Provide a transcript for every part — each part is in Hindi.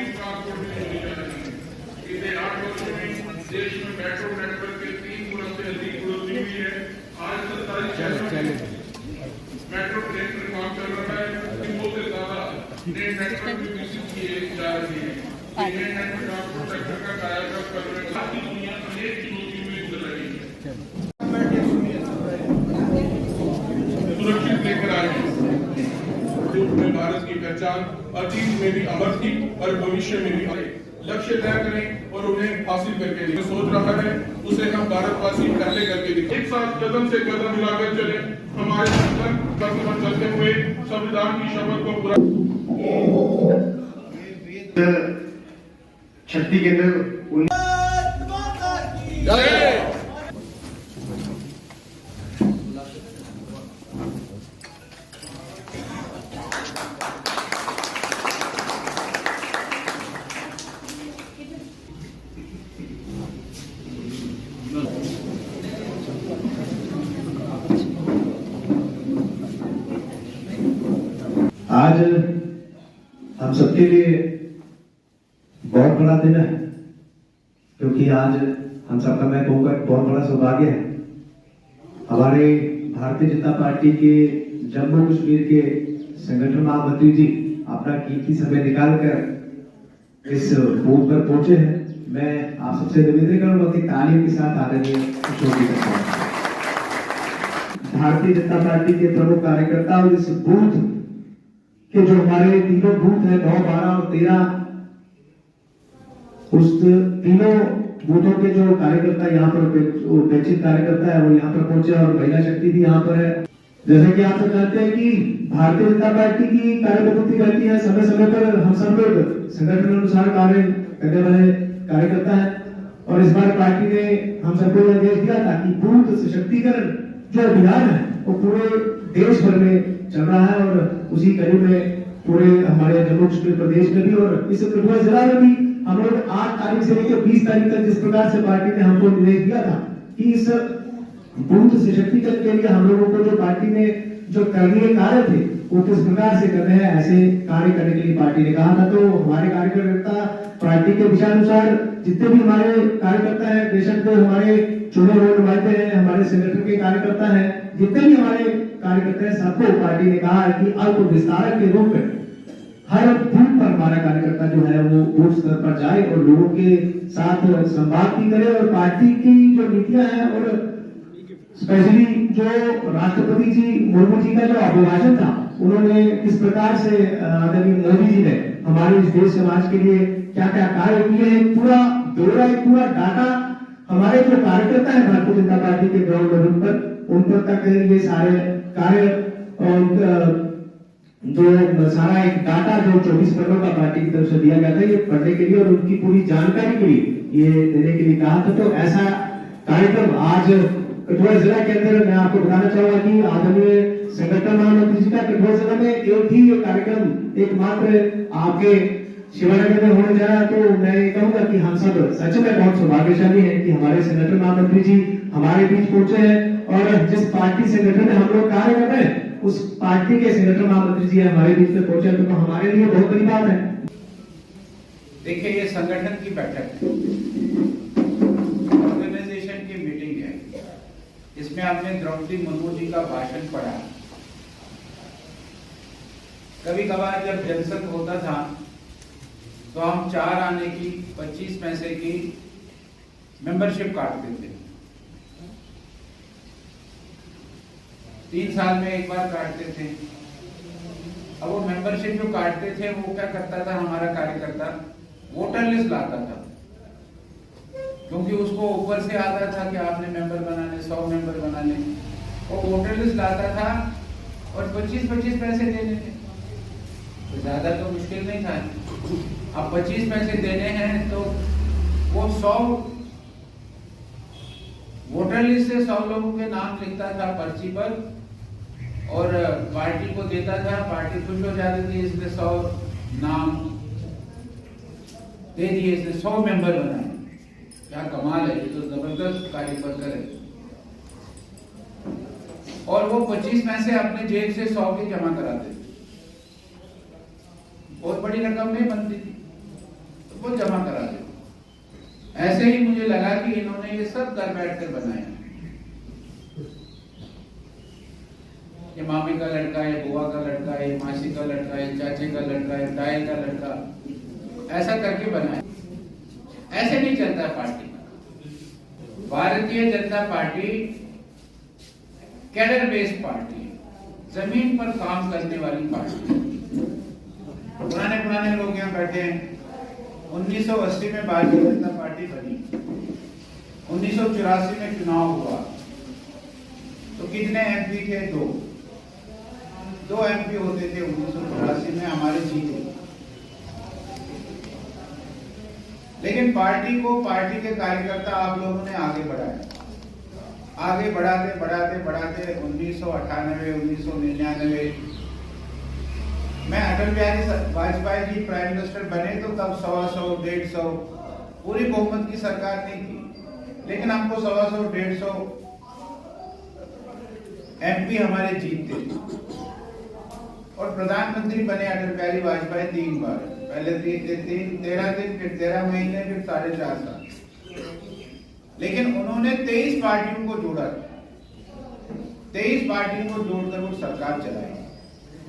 पब्लिक ट्रांसपोर्ट की योजना लगी है। पिछले 8 वर्षों में देश में मेट्रो नेटवर्क के 3 गुना से अधिक बढ़ोतरी हुई है। आज 27 शहरों में मेट्रो ट्रेन पर काम चल रहा है। 2 से ज्यादा नए नेटवर्क भी विकसित किए जा रहे हैं। नए नेटवर्क ट्रांसपोर्ट सेक्टर का कायाकल्प कर रहे हैं। दुनिया अनेक चुनौतियों में गुजर रही है। सुरक्षित लेकर आए हैं जो अपने भारत की पहचान अतीत में भी अमर थी और भविष्य में भी आए। लक्ष्य तय करें और उन्हें हासिल करके जो सोच रहा है उसे हम भारतवासी पहले करके दिखाएं। एक साथ कदम से कदम मिलाकर चले। हमारे संकल्प पर चलते हुए संविधान की शपथ को पूरा शक्ति केंद्र आज हम सबके लिए बहुत बड़ा दिन है, क्योंकि आज हम सबका मैं कहूँगा बहुत बड़ा सौभाग्य है। हमारे भारतीय जनता पार्टी के जम्मू कश्मीर के संगठन महामंत्री जी अपना कीमती समय निकालकर इस बूथ पर पहुंचे हैं। मैं आप सबसे निवेदन करूंगा कि तालियों के साथ आदरणीय अशोक करता हूं। भारतीय जनता पार्टी के प्रमुख कार्यकर्ता और इस बूथ के जो हमारे तीनों बूथ है 9, 12 और 13, उस तीनों बूथों के जो कार्यकर्ता यहाँ पर उपेक्षित कार्यकर्ता है वो यहाँ पर पहुंचे और महिला शक्ति भी यहाँ पर है। जैसे कि आप सब जानते हैं कि भारतीय जनता पार्टी की कार्यप्रवृत्ति रहती है, समय समय पर हम सब लोग संगठन अनुसार कार्य करने वाले कार्यकर्ता है। और इस बार पार्टी ने हम सबको निर्देश दिया था कि बूथ सशक्तिकरण जो अभियान है वो पूरे देश भर में चल रहा है और उसी कड़ी में पूरे हमारे जम्मू कश्मीर प्रदेश में भी और इस कठुआ जिला में भी हम लोग 8 तारीख से लेकर 20 तारीख तक जिस प्रकार से पार्टी ने हमको निर्देश दिया था कि इस बूथ सशक्तिकरण के लिए हम लोगों को जो पार्टी ने जो करनीय कार्य थे वो किस प्रकार से कर रहे हैं, ऐसे कार्य करने के लिए पार्टी ने कहा था। तो हमारे कार्यकर्ता पार्टी के विचारानुसार जितने भी हमारे कार्यकर्ता हैं, बेशक वो हमारे चुने हुए नुमाइंदे हैं, हमारे संगठन के कार्यकर्ता हैं, जितने भी हमारे कार्यकर्ता हैं, सबको पार्टी ने कहा है कि अल्प विस्तारक के रूप में हर बूथ पर हमारा कार्यकर्ता जो है वो बूथ स्तर पर जाए और लोगों के साथ संवाद भी करे और पार्टी की जो नीतियां हैं और स्पेशली जो राष्ट्रपति जी मुर्मू जी का जो अभिभाषण था, उन्होंने किस प्रकार से आदरणीय मोदी जी ने हमारे इस देश समाज के लिए क्या क्या कार्य किए हैं, पूरा ब्यौरा, पूरा डाटा हमारे जो कार्यकर्ता है भारतीय जनता पार्टी के ग्राउंड लेवल पर उन पर तक ये सारे कार्य और जो सारा एक डाटा जो 24 पन्नों का पार्टी की तरफ से दिया गया था ये पढ़ने के लिए और उनकी पूरी जानकारी के लिए ये देने के लिए कहा था। तो ऐसा कार्यक्रम आज कठुआ जिला के अंदर मैं आपको बताना चाहूंगा कि आदरणीय संगठन महामंत्री जी का कठुआ जिला में एक ही कार्यक्रम एकमात्र आपके शिवानगर में होने जा रहा है। तो मैं ये कहूंगा कि हम सब सच में बहुत सौभाग्यशाली हैं कि हमारे संगठन महामंत्री जी हमारे बीच पहुंचे हैं और जिस पार्टी संगठन में हम लोग कार्य कर रहे हैं उस पार्टी के संगठन महामंत्री जी हमारे बीच में पहुंचे तो हमारे लिए बहुत बड़ी बात है। देखिए, ये संगठन की बैठक है, ऑर्गेनाइजेशन की मीटिंग है। इसमें आपने द्रौपदी मुर्मू जी का भाषण पढ़ा। कभी कभार जब जनसंघ होता था तो हम 4 आने की 25 पैसे की मेंबरशिप काटते थे। 3 साल में एक बार काटते थे। अब वो मेंबरशिप जो काटते थे वो क्या करता था हमारा कार्यकर्ता, वोटर लिस्ट लाता था, क्योंकि उसको ऊपर से आता था कि आपने मेंबर बनाने 100 मेंबर बनाने। वो वोटर लिस्ट लाता था और 25-25 पैसे देने थे। तो ज्यादा तो मुश्किल नहीं था। अब 25 पैसे देने हैं तो वो 100 वोटर लिस्ट से 100 लोगों के नाम लिखता था पर्ची पर और पार्टी को देता था। पार्टी खुश हो जाती थी, इसने 100 नाम दे दिए, इसने 100 मेंबर बनाए। क्या कमाल है, ये तो जबरदस्त कार्यकर्ता है। और वो 25 पैसे अपने जेब से 100 के जमा कराते थे। बहुत बड़ी रकम नहीं बनती थी। 25 पैसे जमा करते थे, 100 मेंबर बनाते थे। 25 पैसे देने हैं तो वो 100 वोटर लिस्ट लाता था को जमा करा दो। ऐसे ही मुझे लगा कि इन्होंने ये सब घर बैठकर बनाया। ये मामी का लड़का है, बुआ का लड़का है, मासी का लड़का है, चाचे का लड़का है, ताई का लड़का, ऐसा करके बनाया। ऐसे नहीं चलता है party. Bharatiya Janata party cadre based party है, जमीन पर काम करने वाली पार्टी। पुराने लोग यहाँ बैठे हैं। 1980 में भारतीय जनता पार्टी बनी, 1984 में चुनाव हुआ तो कितने एमपी थे? दो एमपी होते थे 1984 में, हमारे जीते। लेकिन पार्टी को, पार्टी के कार्यकर्ता आप लोगों ने आगे बढ़ाया। आगे बढ़ाते 1998, 1999 मैं अटल बिहारी वाजपेयी जी प्राइम मिनिस्टर बने तो तब 100, 150 पूरी बहुमत की सरकार नहीं थी, लेकिन हमको 100, 150 एमपी हमारे जीतते। और प्रधानमंत्री बने अटल बिहारी वाजपेयी 3 बार, पहले 13 दिन, फिर 13 महीने, फिर 4.5 साल। लेकिन उन्होंने 23 पार्टियों को जोड़ा, 23 पार्टियों को जोड़कर वो सरकार चलाई।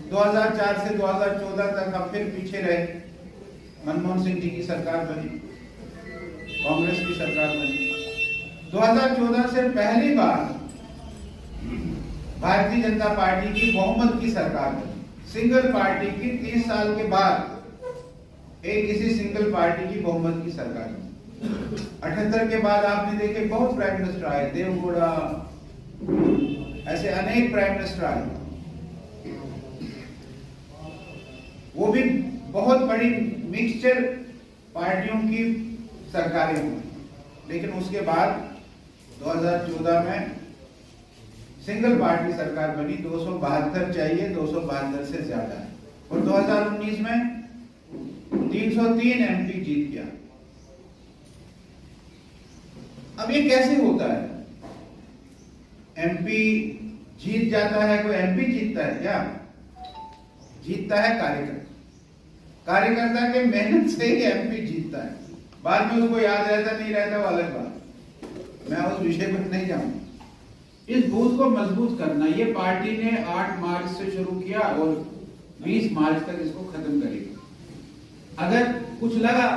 2004 से 2014 तक हम फिर पीछे रहे। मनमोहन सिंह जी की सरकार बनी, कांग्रेस की सरकार बनी। 2014 से पहली बार भारतीय जनता पार्टी की बहुमत की सरकार बनी, सिंगल पार्टी की। 30 साल के बाद एक किसी सिंगल पार्टी की बहुमत की सरकार बनी। 78 के बाद आपने देखे बहुत प्राइम मिनिस्टर आए, देवगौड़ा, ऐसे अनेक प्राइम मिनिस्टर आए, वो भी बहुत बड़ी मिक्सचर पार्टियों की सरकारें हुई। लेकिन उसके बाद 2014 में सिंगल पार्टी सरकार बनी, 272 चाहिए, 272 से ज्यादा है। और 2019 में 303 एमपी जीत गया। अब ये कैसे होता है? एमपी जीत जाता है, कोई एमपी जीतता है क्या? जीतता है कार्यकर्ता। कार्यकर्ता के मेहनत से ही एमपी जीतता है। बाद में उसको याद रहता नहीं रहता, वो अलग बात, मैं उस विषय पर नहीं जाऊंगा। इस बूथ को मजबूत करना, ये पार्टी ने 8 मार्च से शुरू किया और 20 मार्च तक इसको खत्म करेगी। अगर कुछ लगा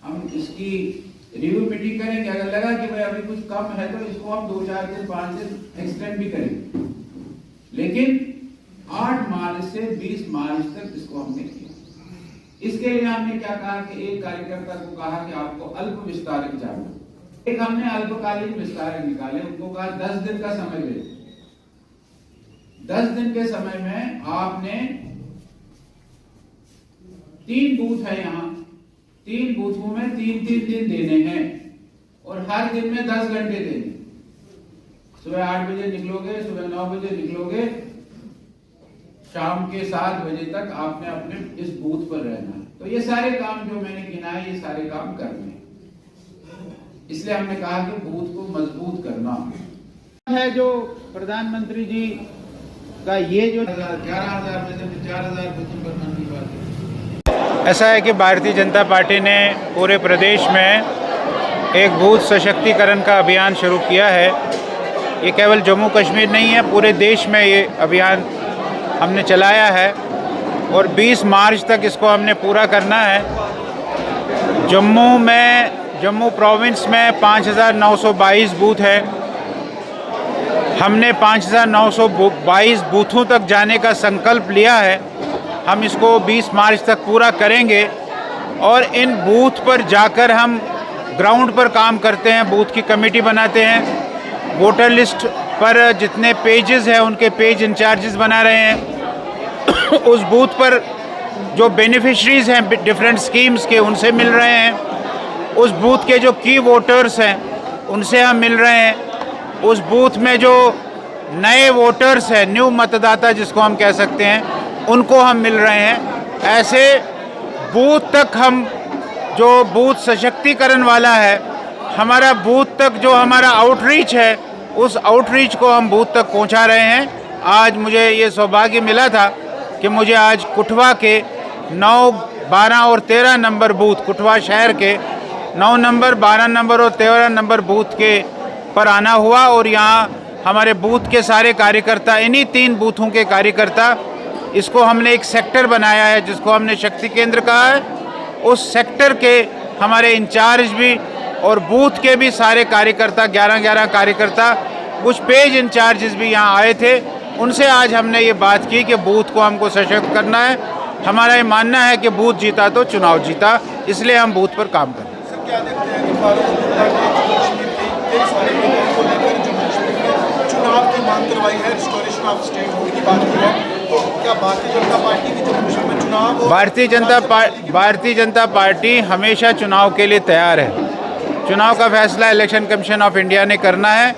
हम इसकी रिव्यू मीटिंग करेंगे, अगर लगा कि भाई अभी कुछ कम है तो इसको हम 2-4 दिन 5 दिन एक्सटेंड भी करेंगे। लेकिन 8 मार्च से 20 मार्च तक इसको हमने किया। इसके लिए हमने क्या कहा कि एक कार्यकर्ता को कहा कि आपको अल्प विस्तारक जाना, एक हमने अल्पकालीन विस्तारक निकाले, उनको कहा 10 दिन का समय ले। 10 दिन के समय में आपने 3 बूथ है यहाँ, 3 बूथों में 3-3 दिन देने हैं और हर दिन में 10 घंटे देने। सुबह 8 बजे निकलोगे, सुबह 9 बजे निकलोगे, शाम के 7 बजे तक आपने अपने इस बूथ पर रहना है। तो ये सारे काम जो मैंने गिनाए, ये सारे काम करने हैं। इसलिए हमने कहा कि बूथ को मजबूत करना है। जो प्रधानमंत्री जी का ये जो 11,000 में से 4,000 बच्चों पर मन की बात है। ऐसा है कि भारतीय जनता पार्टी ने पूरे प्रदेश में एक बूथ सशक्तिकरण का अभियान शुरू किया है। ये केवल जम्मू कश्मीर नहीं है, पूरे देश में ये अभियान हमने चलाया है और 20 मार्च तक इसको हमने पूरा करना है। जम्मू प्रोविंस में 5,922 बूथ है। हमने 5,922 बूथों तक जाने का संकल्प लिया है। हम इसको 20 मार्च तक पूरा करेंगे और इन बूथ पर जाकर हम ग्राउंड पर काम करते हैं, बूथ की कमेटी बनाते हैं, वोटर लिस्ट पर जितने पेजेस हैं उनके पेज इंचार्जेस बना रहे हैं। उस बूथ पर जो बेनिफिशरीज हैं डिफरेंट स्कीम्स के, उनसे मिल रहे हैं। उस बूथ के जो की वोटर्स हैं उनसे हम मिल रहे हैं। उस बूथ में जो नए वोटर्स हैं, न्यू मतदाता जिसको हम कह सकते हैं, उनको हम मिल रहे हैं। ऐसे बूथ तक हम, जो बूथ सशक्तिकरण वाला है, हमारा बूथ तक जो हमारा आउटरीच है, उस आउटरीच को हम बूथ तक पहुंचा रहे हैं। आज मुझे ये सौभाग्य मिला था कि मुझे आज कुठवा के 9 12 और 13 नंबर बूथ कुटवा शहर के 9 नंबर, 12 नंबर और 13 नंबर बूथ के पर आना हुआ और यहाँ हमारे बूथ के सारे कार्यकर्ता, इन्हीं 3 बूथों के कार्यकर्ता, इसको हमने एक सेक्टर बनाया है जिसको हमने शक्ति केंद्र कहा है। उस सेक्टर के हमारे इंचार्ज भी और बूथ के भी सारे कार्यकर्ता 11-11 कार्यकर्ता, कुछ पेज इंचार्जेस भी यहाँ आए थे। उनसे आज हमने ये बात की कि बूथ को हमको सशक्त करना है। हमारा ये मानना है कि बूथ जीता तो चुनाव जीता, इसलिए हम बूथ पर काम करें। सर, क्या देखते हैं कि फारूक अब्दुल्ला ने जम्मू कश्मीर के कई सारे मुद्दों को लेकर जम्मू कश्मीर में चुनाव की मांग करवाई है, रिस्टोरेशन ऑफ स्टेटहुड की बात की है, तो क्या भारतीय जनता पार्टी की जम्मू कश्मीर में चुनाव हो? भारतीय जनता पार्टी हमेशा चुनाव के लिए तैयार है। चुनाव का फैसला इलेक्शन कमीशन ऑफ इंडिया ने करना है।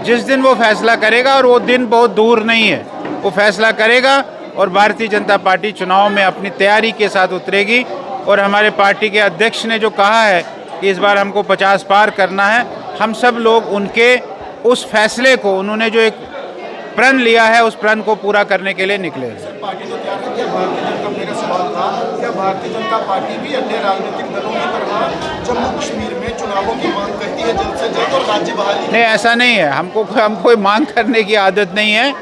जिस दिन वो फैसला करेगा, और वो दिन बहुत दूर नहीं है, वो फैसला करेगा और भारतीय जनता पार्टी चुनाव में अपनी तैयारी के साथ उतरेगी। और हमारे पार्टी के अध्यक्ष ने जो कहा है कि इस बार हमको 50 पार करना है, हम सब लोग उनके उस फैसले को, उन्होंने जो एक प्रण लिया है, उस प्रण को पूरा करने के लिए निकले। सर, पार्टी तो तैयार है। क्या भारतीय जनता, मेरा सवाल था, क्या भारतीय जनता पार्टी भी अन्य राजनीतिक दलों की तरह जम्मू कश्मीर में चुनावों की मांग करती है जल्द से जल्द और राज्य बहाली? नहीं, ऐसा नहीं है। हमको कोई मांग करने की आदत नहीं है।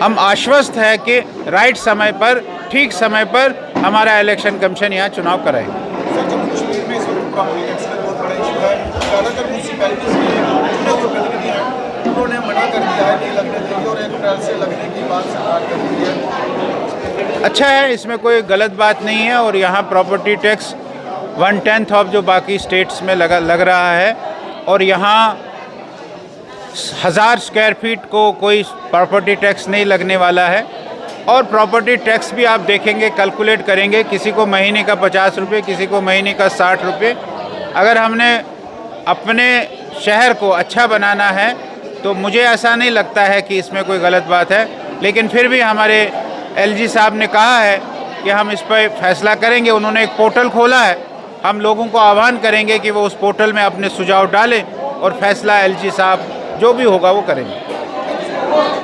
हम आश्वस्त है कि राइट समय पर, ठीक समय पर हमारा इलेक्शन कमीशन यहाँ चुनाव कराएगा। सर, जम्मू कश्मीर में इस वक्त प्रॉपर्टी टैक्स का बहुत बड़ा इशू है। ज़्यादातर म्यूनसिपैलिटीज के चुने हुए प्रतिनिधि हैं, उन्होंने मना कर दिया है कि लगने देंगे और 1 अप्रैल से लगने की बात सरकार कर रही है। अच्छा है, इसमें कोई गलत बात नहीं है। और यहाँ प्रॉपर्टी टैक्स 1/10 ऑफ जो बाकी स्टेट्स में लग रहा है, और यहाँ 1000 स्क्वायर फीट को कोई प्रॉपर्टी टैक्स नहीं लगने वाला है। और प्रॉपर्टी टैक्स भी आप देखेंगे, कैलकुलेट करेंगे, किसी को महीने का 50 रुपये, किसी को महीने का 60 रुपये। अगर हमने अपने शहर को अच्छा बनाना है तो मुझे ऐसा नहीं लगता है कि इसमें कोई गलत बात है। लेकिन फिर भी हमारे LG साहब ने कहा है कि हम इस पर फैसला करेंगे। उन्होंने एक पोर्टल खोला है, हम लोगों को आह्वान करेंगे कि वो उस पोर्टल में अपने सुझाव डालें और फैसला LG साहब जो भी होगा वो करेंगे।